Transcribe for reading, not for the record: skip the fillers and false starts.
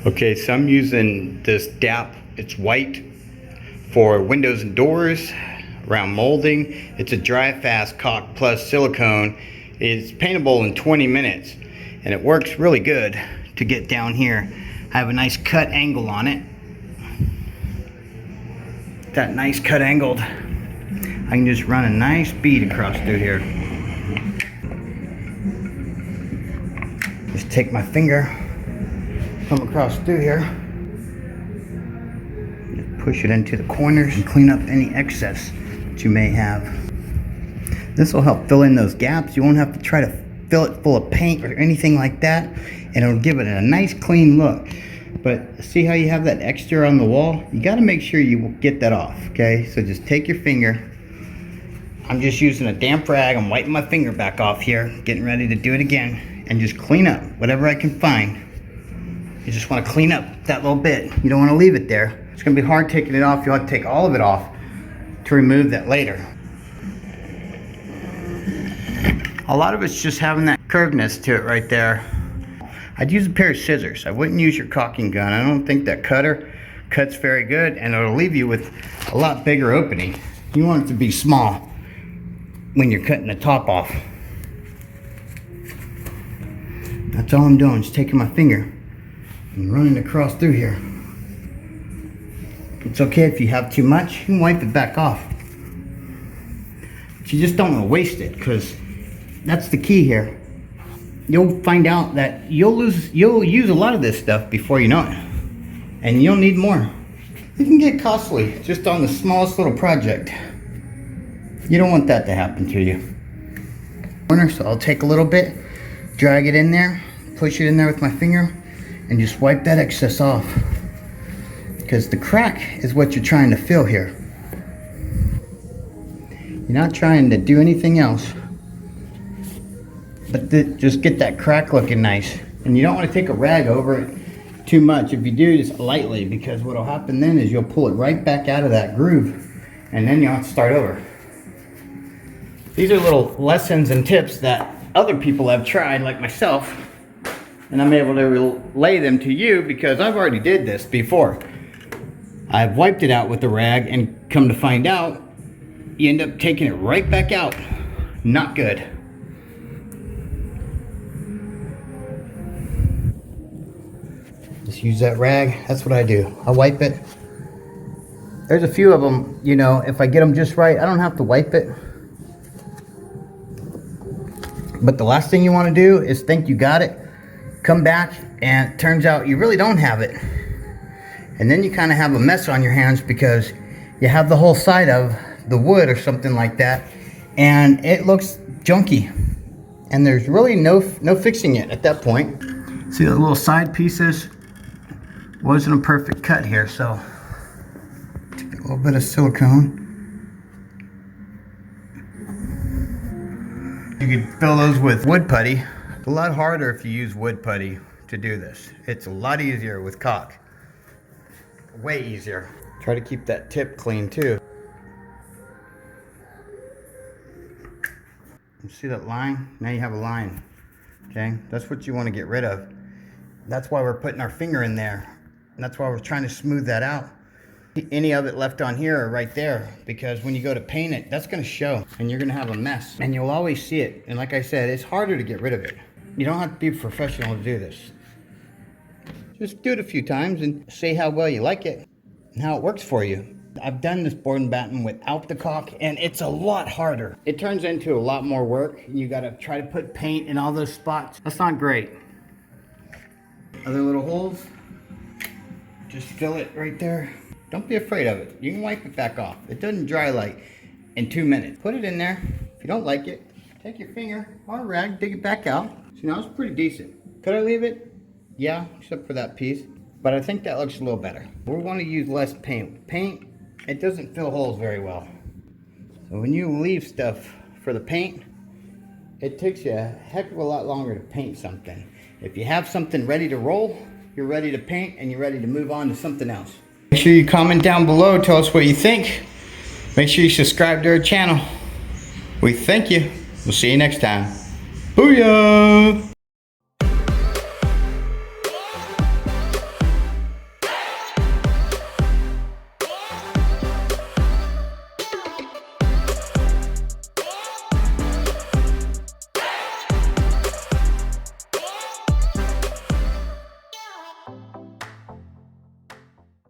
Okay, so I'm using this DAP, it's white, for windows and doors, around molding. It's a dry fast caulk plus silicone. It's paintable in 20 minutes and it works really good to get down here. I have a nice cut angle on it. That nice cut angled. I can just run a nice bead across through here. Just take my finger, come across through here, just push it into the corners and clean up any excess that you may have. This will help fill in those gaps. You won't have to try to fill it full of paint or anything like that, and it'll give it a nice clean look. But see how you have that extra on the wall? You got to make sure you get that off, okay? So just take your finger. I'm just using a damp rag. I'm wiping my finger back off here, getting ready to do it again, and just clean up whatever I can find. You just want to clean up that little bit. You don't want to leave it there. It's going to be hard taking it off. You'll have to take all of it off to remove that later. A lot of it's just having that curvedness to it right there. I'd use a pair of scissors. I wouldn't use your caulking gun. I don't think that cutter cuts very good, and it'll leave you with a lot bigger opening. You want it to be small when you're cutting the top off. That's all I'm doing, just taking my finger and running across through here. It's okay if you have too much, you can wipe it back off. But you just don't want to waste it, because that's the key here. You'll find out that you'll use a lot of this stuff before you know it, and you'll need more. It can get costly just on the smallest little project. You don't want that to happen to you. So I'll take a little bit, drag it in there, push it in there with my finger, and just wipe that excess off. Because the crack is what you're trying to fill here. You're not trying to do anything else, but just get that crack looking nice. And you don't want to take a rag over it too much. If you do, just lightly, because what'll happen then is you'll pull it right back out of that groove, and then you'll have to start over. These are little lessons and tips that other people have tried, like myself, and I'm able to relay them to you because I've already did this before. I've wiped it out with a rag, and come to find out, you end up taking it right back out. Not good. Just use that rag. That's what I do. I wipe it. There's a few of them, you know, if I get them just right, I don't have to wipe it. But the last thing you want to do is think you got it, come back, and it turns out you really don't have it. And then you kind of have a mess on your hands because you have the whole side of the wood or something like that, and it looks junky. And there's really no fixing it at that point. See the little side pieces? Wasn't a perfect cut here, so take a little bit of silicone. You could fill those with wood putty. It's a lot harder if you use wood putty to do this. It's a lot easier with caulk. Way easier. Try to keep that tip clean too. You see that line? Now you have a line. Okay, that's what you want to get rid of. That's why we're putting our finger in there. And that's why we're trying to smooth that out. Any of it left on here or right there, because when you go to paint it, that's going to show, and you're going to have a mess, and you'll always see it. And like I said, it's harder to get rid of it. You don't have to be a professional to do this. Just do it a few times and see how well you like it and how it works for you. I've done this board and batten without the caulk, and it's a lot harder. It turns into a lot more work. You got to try to put paint in all those spots. That's not great. Other little holes, just fill it right there. Don't be afraid of it. You can wipe it back off. It doesn't dry like in 2 minutes. Put it in there. If you don't like it, take your finger or a rag, dig it back out. So now it's pretty decent. Could I leave it? Yeah, except for that piece. But I think that looks a little better. We want to use less paint. Paint, it doesn't fill holes very well. So when you leave stuff for the paint, it takes you a heck of a lot longer to paint something. If you have something ready to roll, you're ready to paint and you're ready to move on to something else. Make sure you comment down below, tell us what you think. Make sure you subscribe to our channel. We thank you. We'll see you next time. Booyah!